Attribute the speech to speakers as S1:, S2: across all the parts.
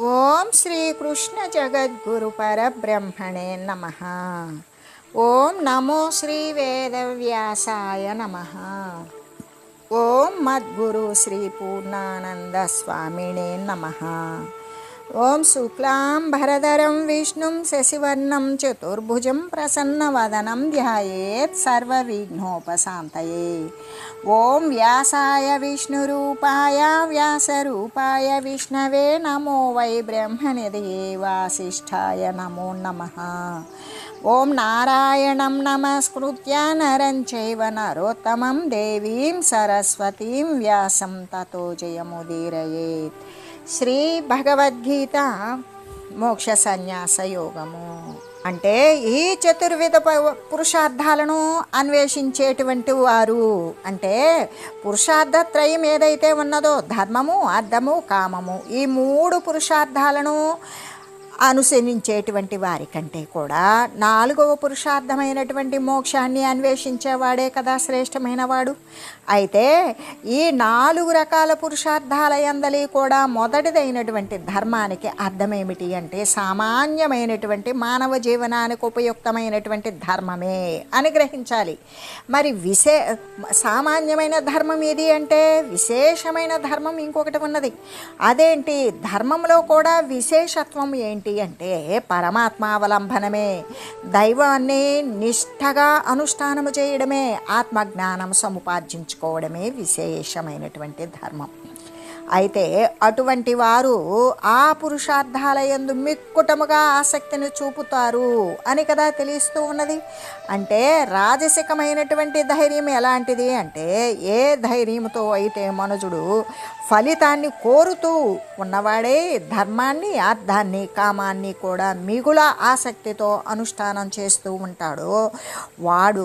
S1: ఓం శ్రీకృష్ణ జగద్గురు పరబ్రహ్మణే నమః. ఓం నమో శ్రీ వేదవ్యాసాయ నమః. ఓం మద్గురు శ్రీ పూర్ణానంద స్వామినే నమః. ఓం శుక్లాంబరధరం విష్ణుం శశివర్ణం చతుర్భుజం ప్రసన్నవదనం ధ్యాయేత్ సర్వవిఘ్నోపశాంతయే. ఓం వ్యాసాయ విష్ణురూపాయ వ్యాసరూపాయ విష్ణవే నమో వై బ్రహ్మనిధయే వాసిష్ఠాయ నమో నమః. ఓం నారాయణం నమస్కృత్య నరం చైవ నరోత్తమం దేవీం సరస్వతీం వ్యాసం తతో జయముదీరయేత్. శ్రీ భగవద్గీత మోక్ష సన్యాస యోగము అంటే ఈ చతుర్విధ పురుషార్థాలను అన్వేషించేటువంటి వారు, అంటే పురుషార్థత్రయం ఏదైతే ఉన్నదో ధర్మము, అర్థము, కామము, ఈ మూడు పురుషార్థాలను అనుసరించేటువంటి వారి కంటే కూడా నాలుగవ పురుషార్థమైనటువంటి మోక్షాన్ని అన్వేషించేవాడే కదా శ్రేష్టమైన వాడు. అయితే ఈ 4 రకాల పురుషార్థాల యందలి కూడా మొదటిదైనటువంటి ధర్మానికి అర్థమేమిటి అంటే సామాన్యమైనటువంటి మానవ జీవనానికి ఉపయుక్తమైనటువంటి ధర్మమే అని గ్రహించాలి. మరి సామాన్యమైన ధర్మం ఏది అంటే విశేషమైన ధర్మం ఇంకొకటి ఉన్నది. అదేంటి? ధర్మంలో కూడా విశేషత్వం ఏంటి అంటే పరమాత్మావలంబనమే, దైవాన్ని నిష్ఠగా అనుష్ఠానము చేయడమే, ఆత్మజ్ఞానం సముపార్జించుకోవడమే విశేషమైనటువంటి ధర్మం. అయితే అటువంటి వారు ఆ పురుషార్థాల యందు మిక్కుటముగా ఆసక్తిని చూపుతారు అని కదా తెలుస్తూ ఉన్నది. అంటే రాజసికమైనటువంటి ధైర్యం ఎలాంటిది అంటే ఏ ధైర్యంతో అయితే మనుజుడు ఫలితాన్ని కోరుతూ ఉన్నవాడే ధర్మాన్ని, అర్థాన్ని, కామాన్ని కూడా మిగుల ఆసక్తితో అనుష్ఠానం చేస్తూ ఉంటాడో వాడు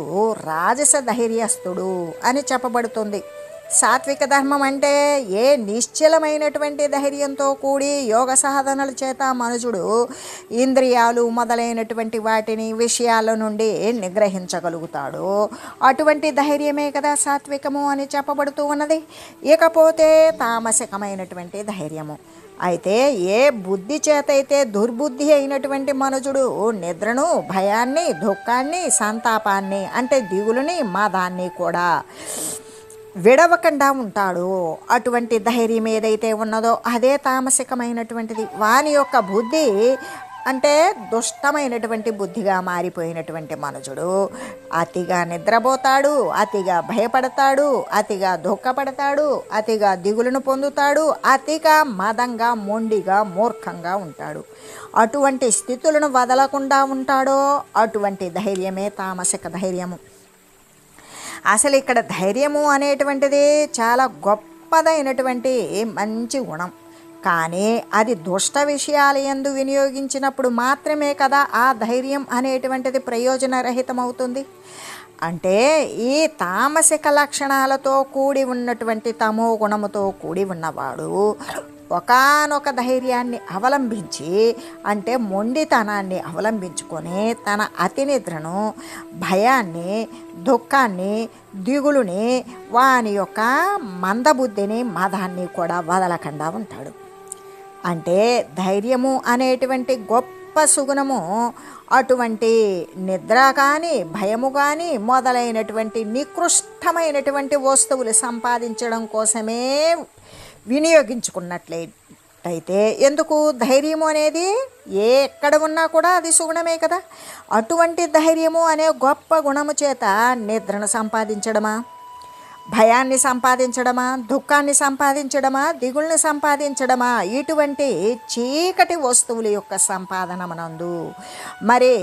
S1: రాజస ధైర్యస్తుడు అని చెప్పబడుతుంది. సాత్విక ధర్మం అంటే ఏ నిశ్చలమైనటువంటి ధైర్యంతో కూడి యోగ సాధనల చేత మనుజుడు ఇంద్రియాలు మొదలైనటువంటి వాటిని విషయాల నుండి నిగ్రహించగలుగుతాడు. అటువంటి ధైర్యమే కదా సాత్వికము అని చెప్పబడుతూ ఉన్నది. ఇకపోతే తామసికమైనటువంటి ధైర్యము అయితే ఏ బుద్ధి చేత అయితే దుర్బుద్ధి అయినటువంటి మనుజుడు నిద్రను, భయాన్ని, దుఃఖాన్ని, సంతాపాన్ని అంటే దిగులుని, మదాన్ని కూడా విడవకుండా ఉంటాడు. అటువంటి ధైర్యం ఏదైతే ఉన్నదో అదే తామసికమైనటువంటిది. వాని యొక్క బుద్ధి అంటే దుష్టమైనటువంటి బుద్ధిగా మారిపోయినటువంటి మనుజుడు అతిగా నిద్రపోతాడు, అతిగా భయపడతాడు, అతిగా దుఃఖపడతాడు, అతిగా దిగులును పొందుతాడు, అతిగా మదంగా, మొండిగా, మూర్ఖంగా ఉంటాడు. అటువంటి స్థితులను వదలకుండా ఉంటాడో అటువంటి ధైర్యమే తామసిక ధైర్యము. అసలు ఇక్కడ ధైర్యము అనేటువంటిది చాలా గొప్పదైనటువంటి మంచి గుణం. కానీ అది దుష్ట విషయాల యందు వినియోగించినప్పుడు మాత్రమే కదా ఆ ధైర్యం అనేటువంటిది ప్రయోజనరహితమవుతుంది. అంటే ఈ తామసిక లక్షణాలతో కూడి ఉన్నటువంటి తమో గుణముతో కూడి ఉన్నవాడు ఒకానొక ధైర్యాన్ని అవలంబించి అంటే మొండితనాన్ని అవలంబించుకొని తన అతి నిద్రను, భయాన్ని, దుఃఖాన్ని, దిగులుని, వాని యొక్క మందబుద్ధిని, మదాన్ని కూడా వదలకుండా ఉంటాడు. అంటే ధైర్యము అనేటువంటి గొప్ప సుగుణము అటువంటి నిద్ర కానీ, భయము కానీ మొదలైనటువంటి నికృష్టమైనటువంటి వస్తువులు సంపాదించడం కోసమే వినియోగించుకున్నట్లయితే ఎందుకు ధైర్యము అనేది ఎక్కడ ఉన్నా కూడా అది సుగుణమే కదా. అటువంటి ధైర్యము అనే గొప్ప గుణము చేత నిద్రను సంపాదించడమా, భయాన్ని సంపాదించడమా, దుఃఖాన్ని సంపాదించడమా, దిగుల్ని సంపాదించడమా, ఇటువంటి చీకటి వస్తువుల యొక్క సంపాదనమునందు మరి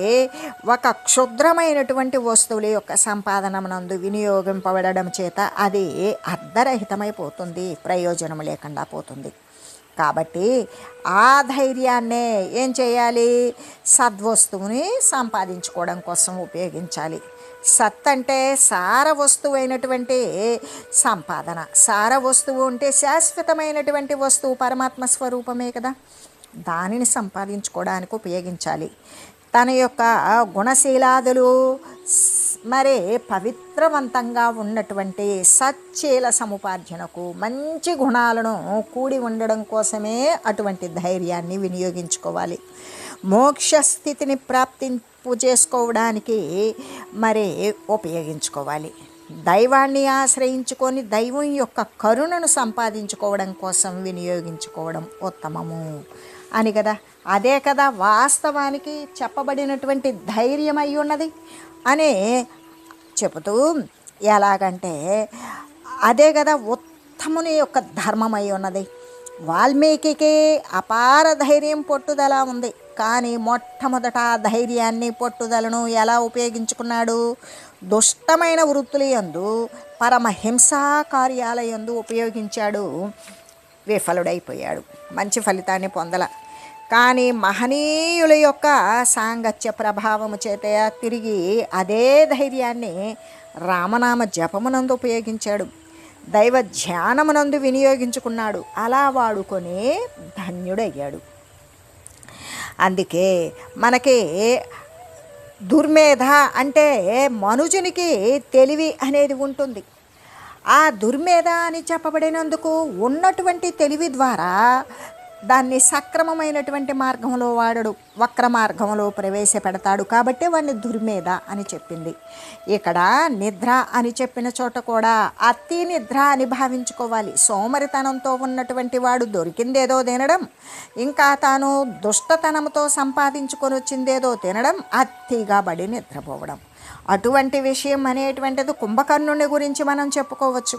S1: ఒక క్షుద్రమైనటువంటి వస్తువుల యొక్క సంపాదనమునందు వినియోగింపబడడం చేత అది అర్ధరహితమైపోతుంది, ప్రయోజనం లేకుండా పోతుంది. కాబట్టి ఆ ధైర్యాన్నే ఏం చేయాలి? సద్వస్తువుని సంపాదించుకోవడం కోసం ఉపయోగించాలి. సత్ అంటే సార వస్తువు అయినటువంటి సంపాదన. సార వస్తువు అంటే శాశ్వతమైనటువంటి వస్తువు పరమాత్మ స్వరూపమే కదా, దానిని సంపాదించుకోవడానికి ఉపయోగించాలి. తన యొక్క గుణశీలాదులు మరి పవిత్రవంతంగా ఉన్నటువంటి సచ్చీల సముపార్జనకు మంచి గుణాలను కూడి ఉండడం కోసమే అటువంటి ధైర్యాన్ని వినియోగించుకోవాలి. మోక్షస్థితిని ప్రాప్తింపు చేసుకోవడానికి మరి ఉపయోగించుకోవాలి. దైవాన్ని ఆశ్రయించుకొని దైవం యొక్క కరుణను సంపాదించుకోవడం కోసం వినియోగించుకోవడం ఉత్తమము అని కదా. అదే కదా వాస్తవానికి చెప్పబడినటువంటి ధైర్యం అయి ఉన్నది అని చెబుతూ, ఎలాగంటే అదే కదా ఉత్తముని యొక్క ధర్మమై ఉన్నది. వాల్మీకి అపార ధైర్యం పట్టుదల ఉంది, కానీ మొట్టమొదట ఆ ధైర్యాన్ని పట్టుదలను ఎలా ఉపయోగించుకున్నాడు? దుష్టమైన వృత్తుల యందు పరమహింసా కార్యాల యందు ఉపయోగించాడు. విఫలుడైపోయాడు, మంచి ఫలితాన్ని పొందల. కానీ మహనీయుల యొక్క సాంగత్య ప్రభావము చేత తిరిగి అదే ధైర్యాన్ని రామనామ జపమునందు ఉపయోగించాడు, దైవ ధ్యానమునందు వినియోగించుకున్నాడు. అలా వాడుకొని ధన్యుడయ్యాడు. అందుకే మనకి దుర్మేధ అంటే మనుజునికి తెలివి అనేది ఉంటుంది. ఆ దుర్మేధ అని చెప్పబడినందుకు ఉన్నటువంటి తెలివి ద్వారా దాన్ని సక్రమమైనటువంటి మార్గంలో వాడడు, వక్ర మార్గంలో ప్రవేశపెడతాడు. కాబట్టి వాడిని దుర్మేధ అని చెప్పింది. ఇక్కడ నిద్ర అని చెప్పిన చోట కూడా అతి నిద్ర అని భావించుకోవాలి. సోమరితనంతో ఉన్నటువంటి వాడు దొరికిందేదో తినడం, ఇంకా తాను దుష్టతనంతో సంపాదించుకొని వచ్చిందేదో తినడం, అతిగా బడి నిద్రపోవడం. అటువంటి విషయం అనేటువంటిది కుంభకర్ణుని గురించి మనం చెప్పుకోవచ్చు.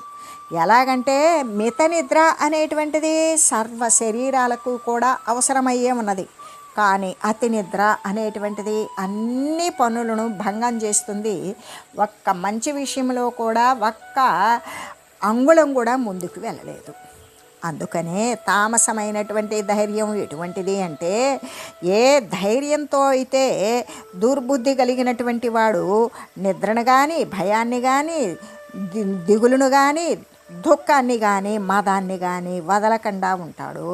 S1: ఎలాగంటే మిత నిద్ర అనేటువంటిది సర్వ శరీరాలకు కూడా అవసరమయ్యే ఉన్నది. కానీ అతి నిద్ర అనేటువంటిది అన్ని పనులను భంగం చేస్తుంది. ఒక్క మంచి విషయంలో కూడా ఒక్క అంగుళం కూడా ముందుకు వెళ్ళలేదు. అందుకనే తామసమైనటువంటి ధైర్యం ఎటువంటిది అంటే, ఏ ధైర్యంతో అయితే దుర్బుద్ధి కలిగినటువంటి వాడు నిద్రను కానీ, భయాన్ని కానీ, దిగులును కానీ, దుఃఖాన్ని కానీ, మదాన్ని కానీ వదలకుండా ఉంటాడు,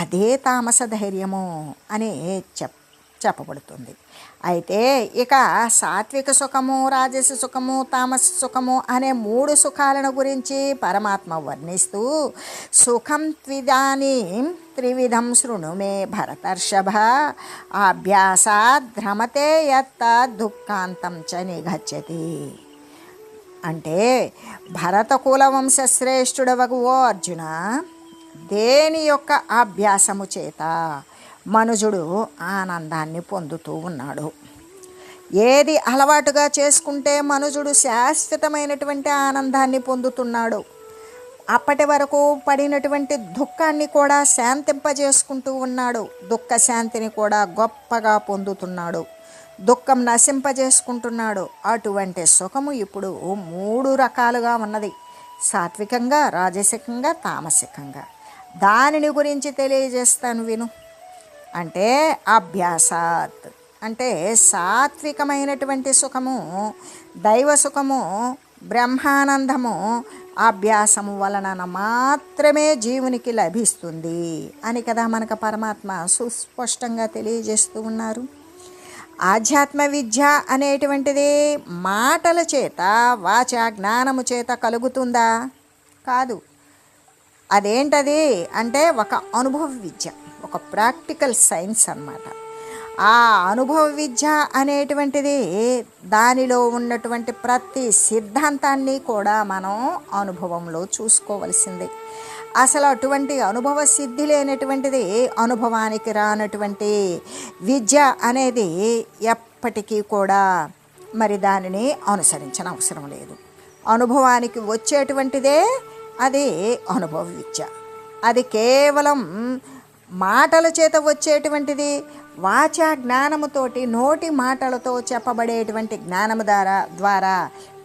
S1: అదే తామస ధైర్యము అని చెప్పబడుతుంది. అయితే ఇక సాత్విక సుఖము, రాజస సుఖము, తామస సుఖము అనే 3 సుఖాలను గురించి పరమాత్మ వర్ణిస్తూ, సుఖం త్విదానీం త్రివిధం శృణు మే భరతర్షభ అభ్యాసాద్ రమతే యత్త దుఃఖాంతం చ నిగచ్చతి. అంటే భరత కులవంశ శ్రేష్ఠుడవగు ఓ అర్జున, దేని యొక్క అభ్యాసము చేత మనుజుడు ఆనందాన్ని పొందుతూ ఉన్నాడు? ఏది అలవాటుగా చేసుకుంటే మనుజుడు శాశ్వతమైనటువంటి ఆనందాన్ని పొందుతున్నాడు? అప్పటి వరకు పడినటువంటి దుఃఖాన్ని కూడా శాంతింపజేసుకుంటూ ఉన్నాడు, దుఃఖ శాంతిని కూడా గొప్పగా పొందుతున్నాడు, దుఃఖం నశింపజేసుకుంటున్నాడు. అటువంటి సుఖము ఇప్పుడు 3 రకాలుగా ఉన్నది: సాత్వికంగా, రాజసికంగా, తామసికంగా. దానిని గురించి తెలియజేస్తాను విను. అంటే అభ్యాసాత్ అంటే సాత్వికమైనటువంటి సుఖము, దైవ సుఖము, బ్రహ్మానందము అభ్యాసము వలన మాత్రమే జీవునికి లభిస్తుంది అని కదా మనకు పరమాత్మ సుస్పష్టంగా తెలియజేస్తూ ఉన్నారు. ఆధ్యాత్మ విద్య అనేటువంటిది మాటల చేత, వాచా జ్ఞానము చేత కలుగుతుందా? కాదు. అదేంటది అంటే ఒక అనుభవ విద్య, ఒక ప్రాక్టికల్ సైన్స్ అన్నమాట. ఆ అనుభవ విద్య అనేటువంటిది దానిలో ఉన్నటువంటి ప్రతి సిద్ధాంతాన్ని కూడా మనం అనుభవంలో చూసుకోవలసింది. అసలు అటువంటి అనుభవ సిద్ధి లేనటువంటిది, అనుభవానికి రానటువంటి విద్య అనేది ఎప్పటికీ కూడా మరి దానిని అనుసరించిన అవసరం లేదు. అనుభవానికి వచ్చేటువంటిదే అది అనుభవ విద్య. అది కేవలం మాటల చేత వచ్చేటువంటిది, వాచా జ్ఞానముతోటి, నోటి మాటలతో చెప్పబడేటువంటి జ్ఞానము ద్వారా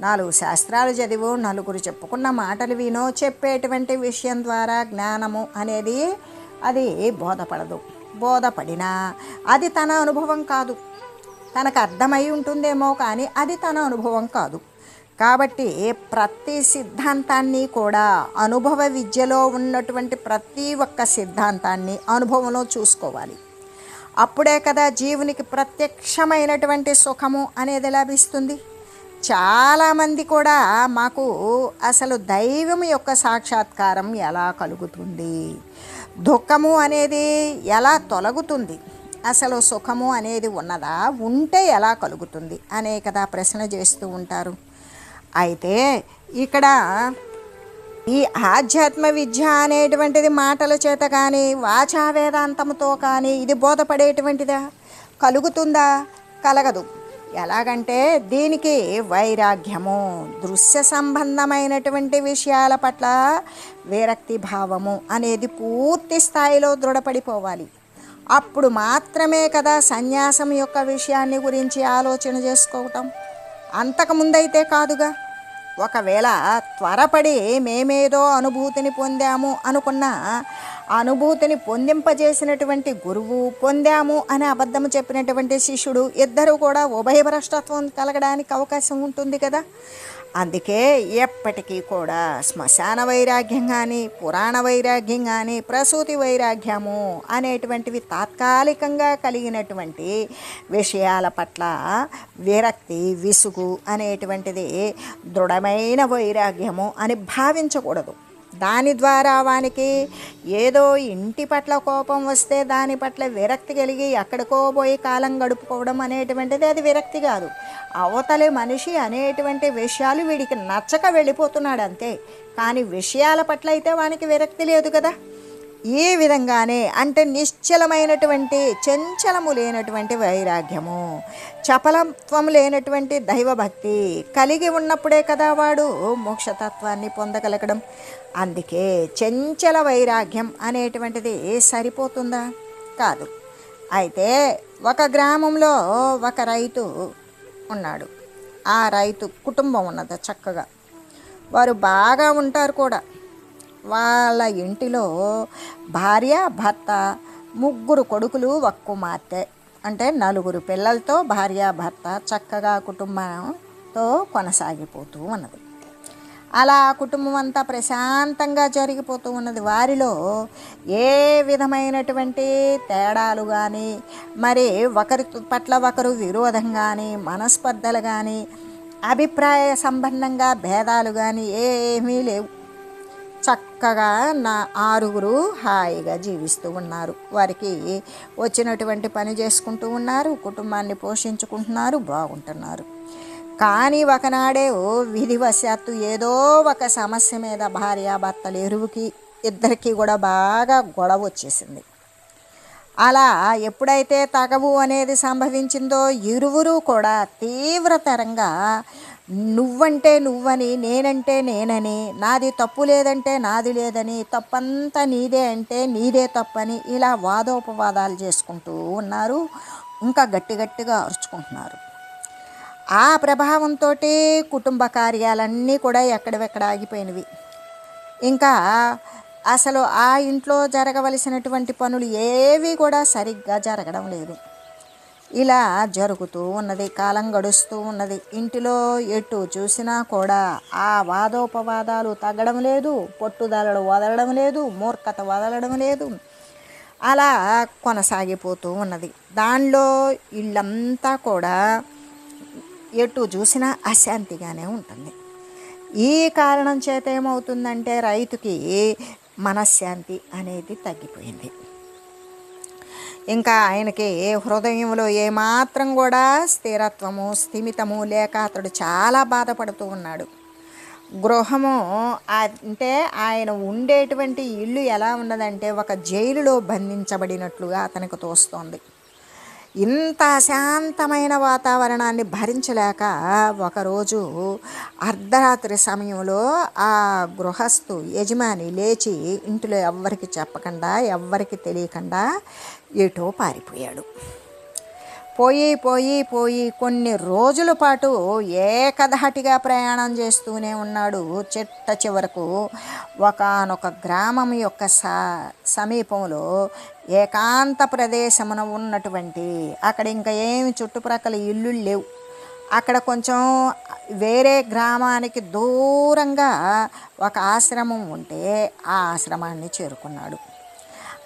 S1: 4 శాస్త్రాలు చదివో, 4 చెప్పుకున్న మాటలు వినో చెప్పేటువంటి విషయం ద్వారా జ్ఞానము అనేది అది బోధపడదు. బోధపడినా అది తన అనుభవం కాదు. తనకు అర్థమై ఉంటుందేమో కానీ అది తన అనుభవం కాదు. కాబట్టి ప్రతి సిద్ధాంతాన్ని కూడా, అనుభవ విద్యలో ఉన్నటువంటి ప్రతి ఒక్క సిద్ధాంతాన్ని అనుభవంలో చూసుకోవాలి. అప్పుడే కదా జీవునికి ప్రత్యక్షమైనటువంటి సుఖము అనేది లభిస్తుంది. చాలామంది కూడా మాకు అసలు దైవం యొక్క సాక్షాత్కారం ఎలా కలుగుతుంది, దుఃఖము అనేది ఎలా తొలగుతుంది, అసలు సుఖము అనేది ఉన్నదా, ఉంటే ఎలా కలుగుతుంది అనే కదా ప్రశ్న చేస్తూ ఉంటారు. అయితే ఇక్కడ ఈ ఆధ్యాత్మ విద్య అనేటువంటిది మాటల చేత కానీ వాచా వేదాంతంతో కానీ ఇది బోధపడేటువంటిదా, కలుగుతుందా? కలగదు. ఎలాగంటే దీనికి వైరాగ్యము, దృశ్య సంబంధమైనటువంటి విషయాల పట్ల విరక్తి భావము అనేది పూర్తి స్థాయిలో దృఢపడిపోవాలి. అప్పుడు మాత్రమే కదా సన్యాసం యొక్క విషయాన్ని గురించి ఆలోచన చేసుకోవటం. అంతకుముందైతే కాదుగా. ఒకవేళ త్వరపడి మేమేదో అనుభూతిని పొందాము అనుకున్న అనుభూతిని పొందింపజేసినటువంటి గురువు, పొందాము అని అబద్ధం చెప్పినటువంటి శిష్యుడు, ఇద్దరు కూడా ఉభయభ్రష్టత్వం కలగడానికి అవకాశం ఉంటుంది కదా. అందుకే ఎప్పటికీ కూడా శ్మశాన వైరాగ్యం కానీ, పురాణ వైరాగ్యం కానీ, ప్రసూతి వైరాగ్యము అనేటువంటివి తాత్కాలికంగా కలిగినటువంటి విషయాల పట్ల విరక్తి, విసుగు అనేటువంటిది దృఢమైన వైరాగ్యము అని భావించకూడదు. దాని ద్వారా వానికి ఏదో ఇంటి పట్ల కోపం వస్తే దాని పట్ల విరక్తి కలిగి ఎక్కడికో పోయి కాలం గడుపుకోవడం అనేటువంటిది అది విరక్తి కాదు. అవతలి మనిషి అనేటువంటి విషయాలు వీడికి నచ్చక వెళ్ళిపోతున్నాడు అంతే. కానీ విషయాల పట్ల అయితే వానికి విరక్తి లేదు కదా. ఈ విధంగానే అంటే నిశ్చలమైనటువంటి, చంచలము లేనటువంటి వైరాగ్యము, చపలత్వం లేనటువంటి దైవభక్తి కలిగి ఉన్నప్పుడే కదా వాడు మోక్షతత్వాన్ని పొందగలగడం. అందుకే చంచల వైరాగ్యం అనేటువంటిది సరిపోతుందా? కాదు. అయితే ఒక గ్రామంలో ఒక రైతు ఉన్నాడు. ఆ రైతు కుటుంబం ఉన్నది చక్కగా. వారు బాగా ఉంటారు కూడా. వాళ్ళ ఇంటిలో భార్య, భర్త, 3 కొడుకులు, 1 కుమార్తె, అంటే 4 పిల్లలతో భార్య, భర్త చక్కగా కుటుంబంతో కొనసాగిపోతూ ఉన్నది. అలా కుటుంబం అంతా ప్రశాంతంగా జరిగిపోతూ ఉన్నది. వారిలో ఏ విధమైనటువంటి తేడాలు కానీ, మరి ఒకరి పట్ల ఒకరు విరోధం కానీ, మనస్పర్ధలు కానీ, అభిప్రాయ సంబంధంగా భేదాలు కానీ ఏమీ లేవు. చక్కగా 6 హాయిగా జీవిస్తూ ఉన్నారు. వారికి వచ్చినటువంటి పని చేసుకుంటూ ఉన్నారు, కుటుంబాన్ని పోషించుకుంటున్నారు, బాగుంటున్నారు. కానీ ఒకనాడే విధివశాత్తు ఏదో ఒక సమస్య మీద భార్యాభర్తలు ఇద్దరికి కూడా బాగా గొడవ వచ్చేసింది. అలా ఎప్పుడైతే తగవు అనేది సంభవించిందో ఇరువురు కూడా తీవ్రతరంగా నువ్వంటే నువ్వని, నేనంటే నేనని, నాది తప్పు లేదంటే నాది లేదని, తప్పంతా నీదే అంటే నీదే తప్పని ఇలా వాదోపవాదాలు చేసుకుంటూ ఉన్నారు. ఇంకా గట్టిగా అరుచుకుంటున్నారు. ఆ ప్రభావంతో కుటుంబ కార్యాలన్నీ కూడా ఎక్కడెక్కడ ఆగిపోయినవి. ఇంకా అసలు ఆ ఇంట్లో జరగవలసినటువంటి పనులు ఏవి కూడా సరిగ్గా జరగడం లేదు. ఇలా జరుగుతూ ఉన్నది. కాలం గడుస్తూ ఉన్నది. ఇంటిలో ఎటు చూసినా కూడా ఆ వాదోపవాదాలు తగ్గడం లేదు, పట్టుదలలు వదలడం లేదు, మూర్ఖత వదలడం లేదు. అలా కొనసాగిపోతూ ఉన్నది. దానిలో ఇళ్ళంతా కూడా ఎటు చూసినా అశాంతిగానే ఉంటుంది. ఈ కారణం చేత ఏమవుతుందంటే రైతుకి మనశ్శాంతి అనేది తగ్గిపోయింది. ఇంకా ఆయనకి హృదయంలో ఏమాత్రం కూడా స్థిరత్వము, స్థిమితము లేక అతడు చాలా బాధపడుతూ ఉన్నాడు. గృహము అంటే ఆయన ఉండేటువంటి ఇల్లు ఎలా ఉన్నదంటే ఒక జైలులో బంధించబడినట్లుగా అతనికి తోస్తోంది. ఇంత అశాంతమైన వాతావరణాన్ని భరించలేక ఒకరోజు అర్ధరాత్రి సమయంలో ఆ గృహస్థు యజమాని లేచి ఇంటిలో ఎవ్వరికి చెప్పకుండా, ఎవ్వరికి తెలియకుండా ఎటో పారిపోయాడు. పోయి కొన్ని రోజుల పాటు ఏకధాటిగా ప్రయాణం చేస్తూనే ఉన్నాడు. చిట్ట చివరకు ఒకానొక గ్రామం యొక్క సమీపంలో ఏకాంత ప్రదేశమున ఉన్నటువంటి, అక్కడ ఇంకా ఏమి చుట్టుప్రక్కల ఇల్లు లేవు, అక్కడ కొంచెం వేరే గ్రామానికి దూరంగా ఒక ఆశ్రమం ఉంటే ఆ ఆశ్రమాన్ని చేరుకున్నాడు.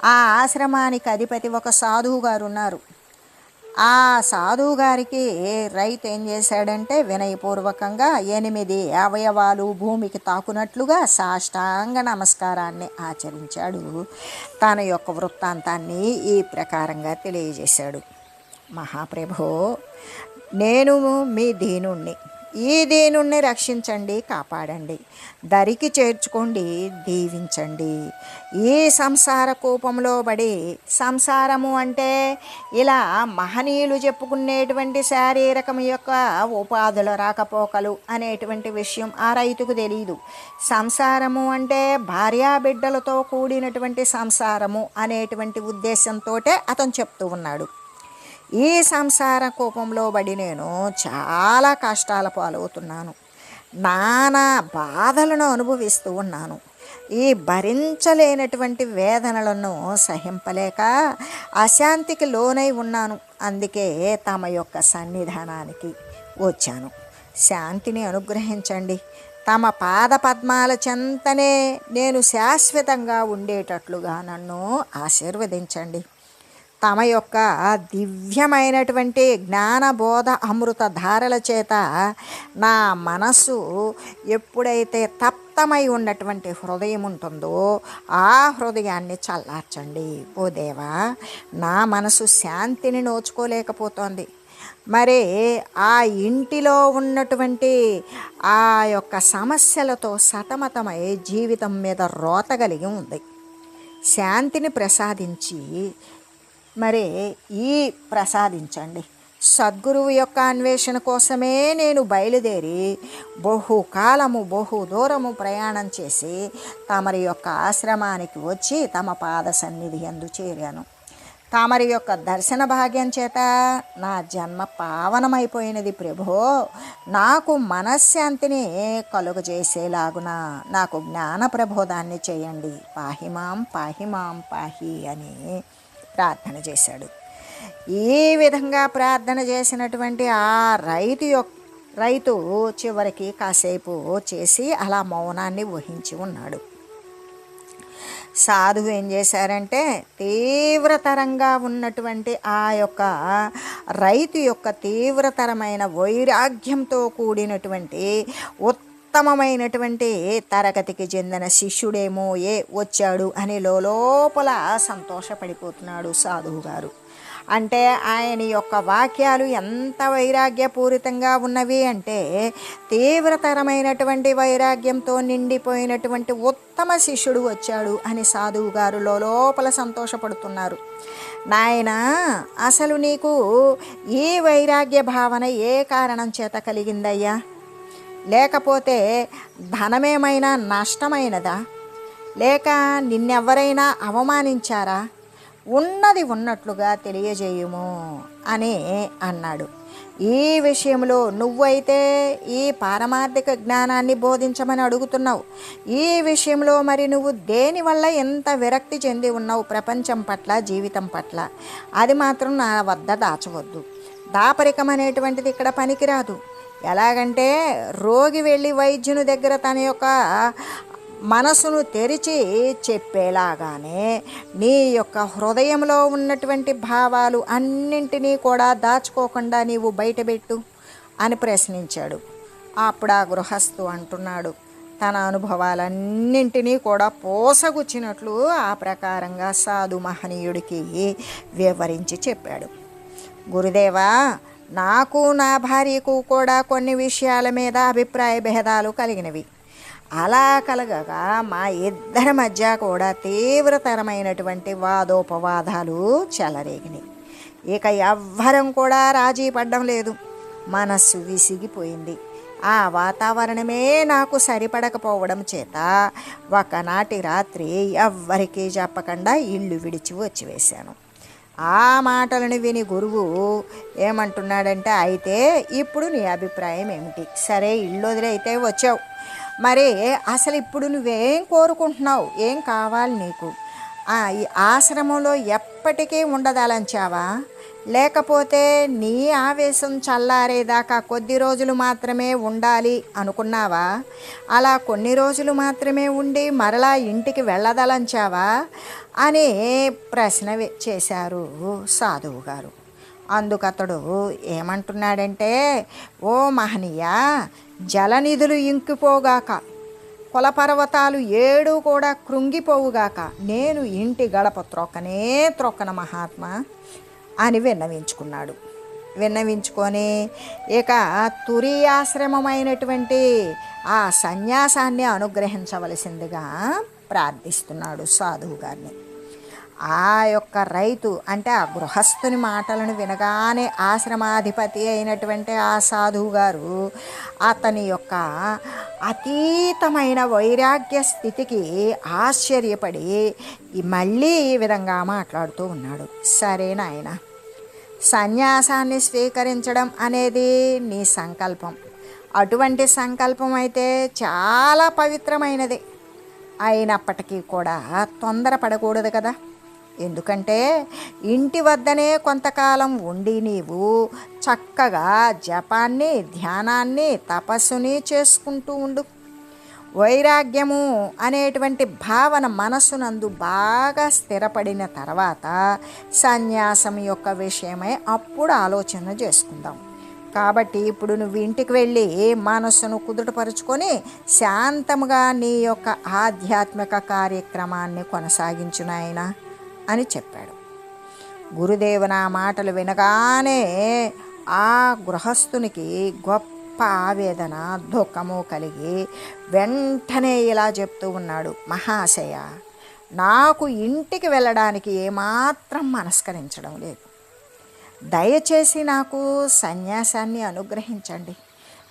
S1: ఆ ఆశ్రమానికి అధిపతి ఒక సాధువు గారు ఉన్నారు. ఆ సాధువు గారికి రైతు ఏం చేశాడంటే వినయపూర్వకంగా 8 అవయవాలు భూమికి తాకునట్లుగా సాష్టాంగ నమస్కారాన్ని ఆచరించాడు. తన యొక్క వృత్తాంతాన్ని ఈ ప్రకారంగా తెలియజేశాడు. మహాప్రభో, నేను మీ దీనుణ్ణి, ఈ దీనుణ్ణి రక్షించండి, కాపాడండి, దరికి చేర్చుకోండి, దీవించండి. ఈ సంసార కూపంలో పడి, సంసారము అంటే ఇలా మహనీయులు చెప్పుకునేటువంటి శారీరకం యొక్క ఉపాధుల రాకపోకలు అనేటువంటి విషయం ఆ రైతుకు తెలియదు. సంసారము అంటే భార్యాబిడ్డలతో కూడినటువంటి సంసారము అనేటువంటి ఉద్దేశంతో అతను చెప్తూ ఉన్నాడు. ఈ సంసార కూపంలో పడి నేను చాలా కష్టాల పాలవుతున్నాను, నానా బాధలను అనుభవిస్తూ ఉన్నాను. ఈ భరించలేనటువంటి వేదనలను సహింపలేక అశాంతికి లోనై ఉన్నాను. అందుకే తమ యొక్క సన్నిధానానికి వచ్చాను. శాంతిని అనుగ్రహించండి. తమ పాద పద్మాల చెంతనే నేను శాశ్వతంగా ఉండేటట్లుగా నన్ను ఆశీర్వదించండి. తమ యొక్క దివ్యమైనటువంటి జ్ఞానబోధ అమృత ధారల చేత నా మనస్సు ఎప్పుడైతే తప్తమై ఉన్నటువంటి హృదయం ఉంటుందో ఆ హృదయాన్ని చల్లార్చండి. ఓ దేవా, నా మనసు శాంతిని నోచుకోలేకపోతోంది. మరి ఆ ఇంటిలో ఉన్నటువంటి ఆ యొక్క సమస్యలతో సతమతమై జీవితం మీద రోత కలిగి ఉంది. శాంతిని ప్రసాదించి మరి ప్రసాదించండి. సద్గురువు యొక్క అన్వేషణ కోసమే నేను బయలుదేరి బహుకాలము బహుదూరము ప్రయాణం చేసి తమరి యొక్క ఆశ్రమానికి వచ్చి తమ పాద సన్నిధి యందు చేరాను. తమరి యొక్క దర్శన భాగ్యం చేత నా జన్మ పావనమైపోయినది ప్రభో. నాకు మనశ్శాంతిని కలుగజేసేలాగున నాకు జ్ఞాన ప్రబోధాన్ని చేయండి. పాహిమాం పాహిమాం పాహి అని ప్రార్థన చేశాడు. ఈ విధంగా ప్రార్థన చేసినటువంటి ఆ రైతు చివరికి కాసేపు చేసి అలా మౌనాన్ని వహించి ఉన్నాడు. సాధువు ఏం చేశారంటే తీవ్రతరంగా ఉన్నటువంటి ఆ యొక్క రైతు యొక్క తీవ్రతరమైన వైరాగ్యంతో కూడినటువంటి ఉత్తమమైనటువంటి తరగతికి చెందిన శిష్యుడేమో వచ్చాడు అని లోపల సంతోషపడిపోతున్నాడు సాధువు గారు. అంటే ఆయన యొక్క వాక్యాలు ఎంత వైరాగ్యపూరితంగా ఉన్నవి అంటే తీవ్రతరమైనటువంటి వైరాగ్యంతో నిండిపోయినటువంటి ఉత్తమ శిష్యుడు వచ్చాడు అని సాధువు గారు లోపల సంతోషపడుతున్నారు. నాయన, అసలు నీకు ఈ వైరాగ్య భావన ఏ కారణం చేత కలిగిందయ్యా? లేకపోతే ధనమేమైనా నష్టమైనదా? లేక నిన్నెవరైనా అవమానించారా? ఉన్నది ఉన్నట్లుగా తెలియజేయుము అని అన్నాడు. ఈ విషయంలో నువ్వైతే ఈ పారమార్థిక జ్ఞానాన్ని బోధించమని అడుగుతున్నావు. ఈ విషయంలో మరి నువ్వు దేనివల్ల ఎంత విరక్తి చెంది ఉన్నావు ప్రపంచం పట్ల, జీవితం పట్ల? అది మాత్రం నా వద్ద దాచవద్దు. దాపరికం అనేటువంటిది ఇక్కడ పనికిరాదు. ఎలాగంటే రోగి వెళ్ళి వైద్యుని దగ్గర తన యొక్క మనసును తెరిచి చెప్పేలాగానే నీ యొక్క హృదయంలో ఉన్నటువంటి భావాలు అన్నింటినీ కూడా దాచుకోకుండా నీవు బయటపెట్టు అని ప్రశ్నించాడు. అప్పుడు ఆ గృహస్థు అంటున్నాడు, తన అనుభవాలన్నింటినీ కూడా పోసగుచ్చినట్లు ఆ ప్రకారంగా సాధు మహనీయుడికి వివరించి చెప్పాడు. గురుదేవా, నాకు నా భార్యకు కూడా కొన్ని విషయాల మీద అభిప్రాయ భేదాలు కలిగినవి. అలా కలగగా మా ఇద్దరి మధ్య కూడా తీవ్రతరమైనటువంటి వాదోపవాదాలు చెలరేగినాయి. ఇక ఎవ్వరం కూడా రాజీ పడ్డం లేదు. మనస్సు విసిగిపోయింది. ఆ వాతావరణమే నాకు సరిపడకపోవడం చేత ఒకనాటి రాత్రి ఎవ్వరికీ చెప్పకుండా ఇల్లు విడిచి వచ్చివేశాను. ఆ మాటలను విని గురువు ఏమంటున్నాడంటే, అయితే ఇప్పుడు నీ అభిప్రాయం ఏమిటి? సరే, ఇల్లు వదిలైతే వచ్చావు, మరి అసలు ఇప్పుడు నువ్వేం కోరుకుంటున్నావు? ఏం కావాలి నీకు ఈ ఆశ్రమంలో ఎప్పటికీ ఉండదలంచావా? లేకపోతే నీ ఆవేశం చల్లారేదాకా కొద్ది రోజులు మాత్రమే ఉండాలి అనుకున్నావా? అలా కొన్ని రోజులు మాత్రమే ఉండి మరలా ఇంటికి వెళ్ళదలంచావా అని ప్రశ్న చేశారు సాధువు గారు. అందుకతడు ఏమంటున్నాడంటే, ఓ మహనీయ, జలనిధులు ఇంకిపోగాక, కులపర్వతాలు 7 కూడా కృంగిపోవుగాక, నేను ఇంటి గడప త్రొక్కన మహాత్మా అని విన్నవించుకున్నాడు. విన్నవించుకొని ఇక తురీయాశ్రమమైనటువంటి ఆ సన్యాసాన్ని అనుగ్రహించవలసిందిగా ప్రార్థిస్తున్నాడు సాధువు గారిని. ఆ యొక్క రైతు అంటే ఆ గృహస్థుని మాటలను వినగానే ఆశ్రమాధిపతి అయినటువంటి ఆ సాధువు గారు అతని యొక్క అతీతమైన వైరాగ్య స్థితికి ఆశ్చర్యపడి మళ్ళీ ఈ విధంగా మాట్లాడుతూ ఉన్నాడు. సరే నాయన, సన్యాసాన్ని స్వీకరించడం అనేది నీ సంకల్పం. అటువంటి సంకల్పం అయితే చాలా పవిత్రమైనది. అయినప్పటికీ కూడా తొందరపడకూడదు కదా. ఎందుకంటే ఇంటి వద్దనే కొంతకాలం ఉండి నీవు చక్కగా జపాన్ని, ధ్యానాన్ని, తపస్సుని చేసుకుంటూ ఉండు. వైరాగ్యము అనేటువంటి భావన మనస్సునందు బాగా స్థిరపడిన తర్వాత సన్యాసం యొక్క విషయమై అప్పుడు ఆలోచన చేసుకుందాం. కాబట్టి ఇప్పుడు నువ్వు ఇంటికి వెళ్ళి మనస్సును కుదుటపరుచుకొని శాంతముగా నీ యొక్క ఆధ్యాత్మిక కార్యక్రమాన్ని కొనసాగించు నాయనా అని చెప్పాడు. గురుదేవుని ఆ మాటలు వినగానే ఆ గృహస్థునికి గొప్ప ఆవేదన, దుఃఖము కలిగి వెంటనే ఇలా చెప్తూ ఉన్నాడు, మహాశయ, నాకు ఇంటికి వెళ్ళడానికి ఏమాత్రం మనస్కరించడం లేదు. దయచేసి నాకు సన్యాసాన్ని అనుగ్రహించండి.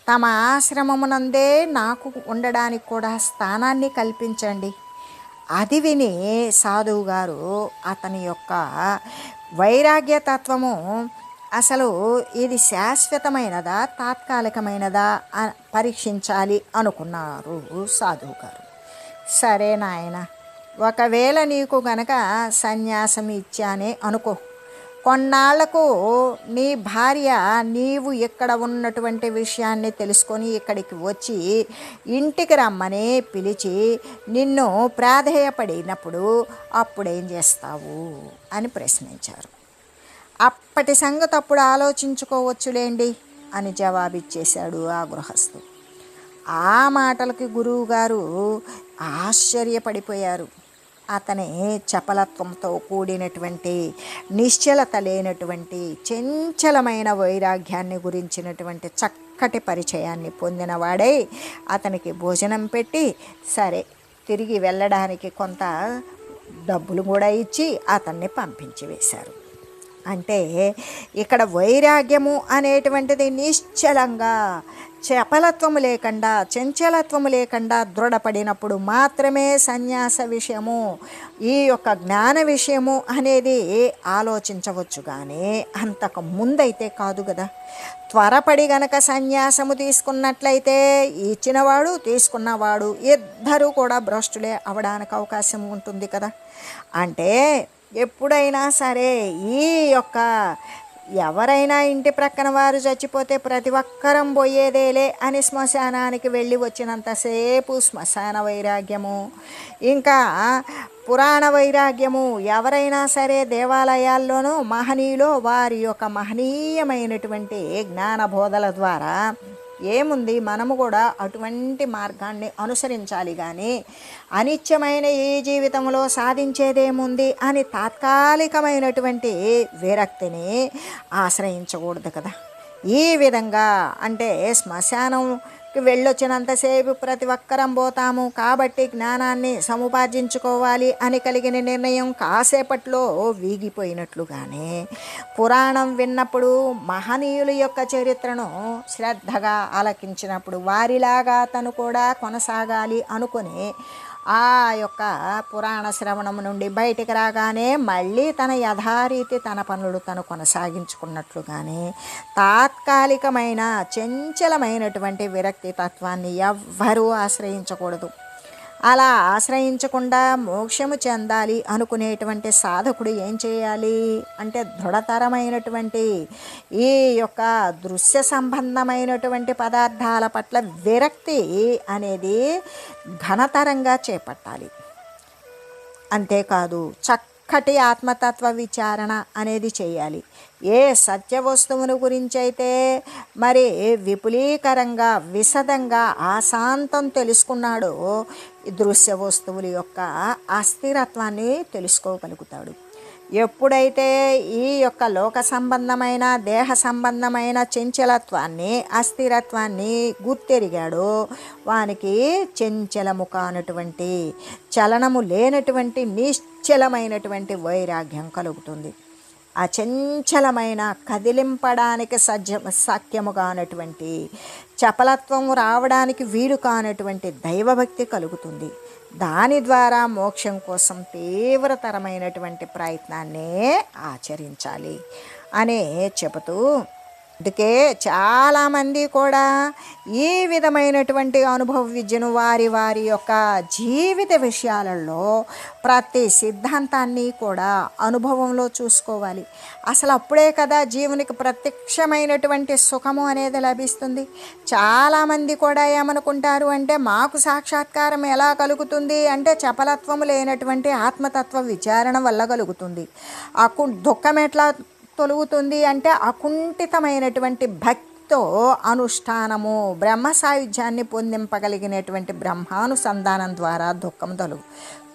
S1: తమ ఆశ్రమమునందే నాకు ఉండడానికి కూడా స్థానాన్ని కల్పించండి. అది విని సాధువు గారు అతని యొక్క వైరాగ్యతత్వము అసలు ఇది శాశ్వతమైనదా తాత్కాలికమైనదా పరీక్షించాలి అనుకున్నారు సాధువు గారు. సరే నాయన, ఒకవేళ నీకు గనక సన్యాసం ఇచ్చానే అనుకో, కొన్నాళ్లకు నీ భార్య నీవు ఇక్కడ ఉన్నటువంటి విషయాన్ని తెలుసుకొని ఇక్కడికి వచ్చి ఇంటికి రమ్మని పిలిచి నిన్ను ప్రాధేయపడినప్పుడు అప్పుడేం చేస్తావు అని ప్రశ్నించారు. అప్పటి సంగతి అప్పుడు ఆలోచించుకోవచ్చులేండి అని జవాబిచ్చేశాడు ఆ గృహస్థు. ఆ మాటలకి గురువుగారు ఆశ్చర్యపడిపోయారు. అతని చపలత్వంతో కూడినటువంటి, నిశ్చలత లేనటువంటి, చంచలమైన వైరాగ్యాన్ని గురించినటువంటి చక్కటి పరిచయాన్ని పొందినవాడై అతనికి భోజనం పెట్టి సరే తిరిగి వెళ్ళడానికి కొంత డబ్బులు కూడా ఇచ్చి అతన్ని పంపించి వేశారు. అంటే ఇక్కడ వైరాగ్యము అనేటువంటిది నిశ్చలంగా, చపలత్వము లేకుండా, చంచలత్వము లేకుండా దృఢపడినప్పుడు మాత్రమే సన్యాస విషయము, ఈ యొక్క జ్ఞాన విషయము అనేది ఆలోచించవచ్చు. కానీ అంతకు ముందైతే కాదు కదా. త్వరపడి గనక సన్యాసము తీసుకున్నట్లయితే ఇచ్చినవాడు తీసుకున్నవాడు ఇద్దరూ కూడా భ్రష్టులే అవడానికి అవకాశం ఉంటుంది కదా. అంటే ఎప్పుడైనా సరే ఈ యొక్క ఎవరైనా ఇంటి ప్రక్కన వారు చచ్చిపోతే ప్రతి ఒక్కరం పోయేదేలే అని శ్మశానానికి వెళ్ళి వచ్చినంతసేపు శ్మశాన వైరాగ్యము, ఇంకా పురాణ వైరాగ్యము, ఎవరైనా సరే దేవాలయాల్లోనూ మహనీయులు వారి యొక్క మహనీయమైనటువంటి జ్ఞానబోధల ద్వారా ఏముంది, మనము కూడా అటువంటి మార్గాన్ని అనుసరించాలి. కానీ అనిత్యమైన ఈ జీవితంలో సాధించేదేముంది అని తాత్కాలికమైనటువంటి విరక్తిని ఆశ్రయించకూడదు కదా. ఈ విధంగా అంటే శ్మశానంకి వెళ్ళొచ్చినంతసేపు ప్రతి ఒక్కరం పోతాము కాబట్టి జ్ఞానాన్ని సముపార్జించుకోవాలి అని కలిగిన నిర్ణయం కాసేపట్లో వీగిపోయినట్లుగానే పురాణం విన్నప్పుడు, మహనీయుల యొక్క చరిత్రను శ్రద్ధగా ఆలకించినప్పుడు వారిలాగా తను కూడా కొనసాగాలి అనుకుని ఆ యొక్క పురాణ శ్రవణం నుండి బయటికి రాగానే మళ్ళీ తన యథారీతి తన పనులు తను కొనసాగించుకున్నట్లుగానే తాత్కాలికమైన చంచలమైనటువంటి విరక్తి తత్వాన్ని ఎవ్వరూ ఆశ్రయించకూడదు. అలా ఆశ్రయించకుండా మోక్షము చెందాలి అనుకునేటువంటి సాధకుడు ఏం చేయాలి అంటే దృఢతరమైనటువంటి ఈ యొక్క దృశ్య సంబంధమైనటువంటి పదార్థాల పట్ల విరక్తి అనేది ఘనతరంగా చేపట్టాలి. అంతేకాదు చక్కటి ఆత్మతత్వ విచారణ అనేది చేయాలి. ఏ సత్య వస్తువును గురించైతే మరి విపులీకరంగా విశదంగా ఆశాంతం తెలుసుకున్నాడో దృశ్య వస్తువుల యొక్క అస్థిరత్వాన్ని తెలుసుకోగలుగుతాడు. ఎప్పుడైతే ఈ యొక్క లోక సంబంధమైన దేహ సంబంధమైన చంచలత్వాన్ని అస్థిరత్వాన్ని గుర్తెరిగాడో వానికి చంచలము కానటువంటి చలనము లేనటువంటి నిశ్చలమైనటువంటి వైరాగ్యం కలుగుతుంది. అచంచలమైన కదిలింపడానికి సాధ్యము కానటువంటి చపలత్వం రావడానికి వీలు కానటువంటి దైవభక్తి కలుగుతుంది. దాని ద్వారా మోక్షం కోసం తీవ్రతరమైనటువంటి ప్రయత్నాన్నే ఆచరించాలి అనే చెబుతూ, అందుకే చాలామంది కూడా ఈ విధమైనటువంటి అనుభవ విద్యను వారి వారి యొక్క జీవిత విషయాలలో ప్రతి సిద్ధాంతాన్ని కూడా అనుభవంలో చూసుకోవాలి. అసలు అప్పుడే కదా జీవునికి ప్రత్యక్షమైనటువంటి సుఖము అనేది లభిస్తుంది. చాలామంది కూడా ఏమనుకుంటారు అంటే మాకు సాక్షాత్కారం ఎలా కలుగుతుంది అంటే చపలత్వము లేనటువంటి ఆత్మతత్వ విచారణ వల్ల కలుగుతుంది. దుఃఖం ఎట్లా తొలుగుతుంది అంటే అకుంఠితమైనటువంటి భక్తితో అనుష్ఠానము బ్రహ్మ సాయుధ్యాన్ని పొందింపగలిగినటువంటి బ్రహ్మానుసంధానం ద్వారా దుఃఖం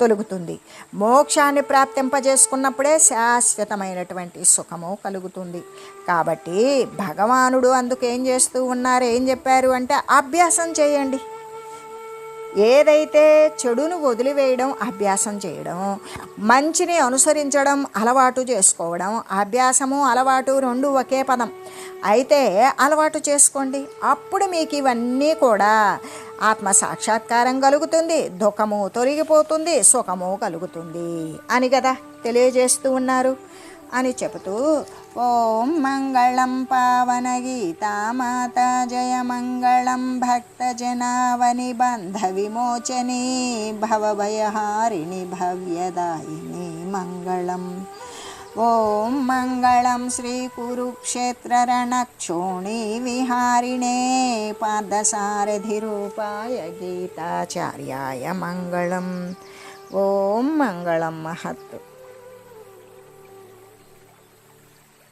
S1: తొలుగుతుంది. మోక్షాన్ని ప్రాప్తింపజేసుకున్నప్పుడే శాశ్వతమైనటువంటి సుఖము కలుగుతుంది. కాబట్టి భగవానుడు అందుకు ఏం చేస్తూ ఉన్నారు, ఏం చెప్పారు అంటే అభ్యాసం చేయండి. ఏదైతే చెడును వదిలివేయడం అభ్యాసం చేయడం, మంచిని అనుసరించడం అలవాటు చేసుకోవడం, అభ్యాసము అలవాటు రెండు ఒకే పదం అయితే అలవాటు చేసుకోండి. అప్పుడు మీకు ఇవన్నీ కూడా ఆత్మ సాక్షాత్కారం కలుగుతుంది, దుఃఖము తొలగిపోతుంది, సుఖము కలుగుతుంది అని కదా తెలియజేస్తూ ఉన్నారు అని చెబుతూ, ఓం మంగళం పావన గీతామాత జయ మంగళం భక్తజనావని బంధ విమోచని భవభయహారిణి భవ్యదాయిని మంగళం. ఓం మంగళం శ్రీ కురుక్షేత్ర రణక్షోణి విహారిణే పాదసారథి రూపాయ గీతాచార్యాయ మంగళం. ఓం మంగళం మహత్.